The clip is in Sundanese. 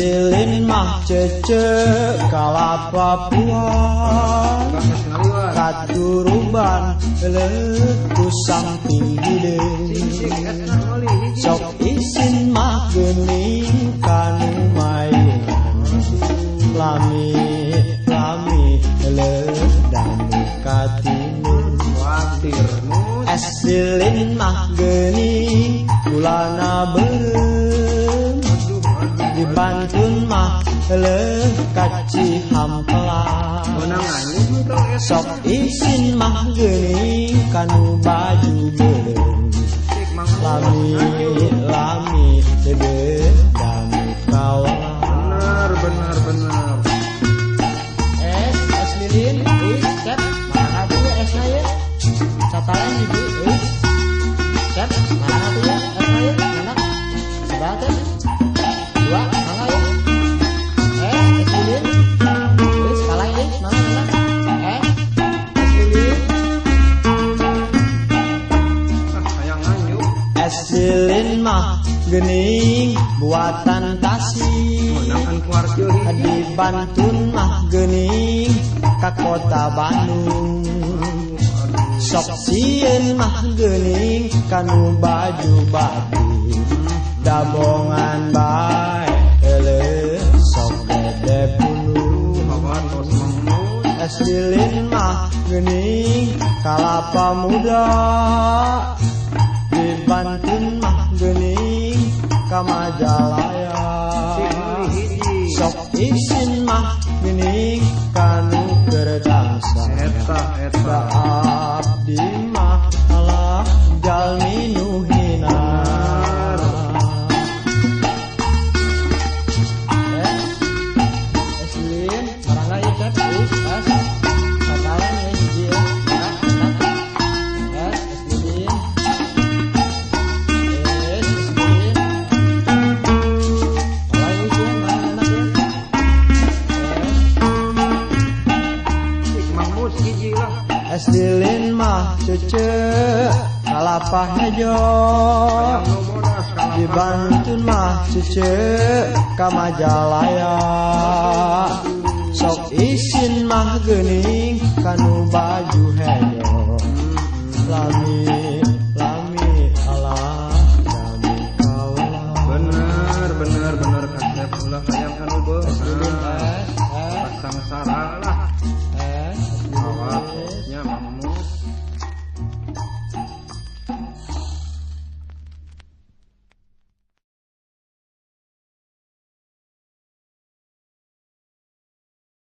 lilin mah cece kalapa puan katuruban letusang tinggi sok isin mah geuning kanu mainan lami ledanu katinun es lilin mah geuning kulana beureum dibantun mah kaci hampelan sok isin mah geuning kanu baju beureum lami dede dami kawan benar es lilin cep mana tuh ya esnya ya catalan ibu cep mana tuh ya esnya ya mana seberapa dua mana ya es lilin skala ini mana es lilin es lilin mah geuning buatan Tasik di Bantun mah geuning ka kota Bandung sok sieun mah geuning kanu baju batik dabongan bae eleuh sok gede puluh es lilin mah geuning kalapa muda di Bantun mah geuning ka Majalaya sok isin mah geuning kanu kertangsa eta abdi mah alah jalmi nu hina es lilin marangga ieu cep es katalan ya hiji es lilin es lilin mah cece kalapa hejo di Bantun mah cece ka Majalaya sok isin mah geuning kanu baju hejo lami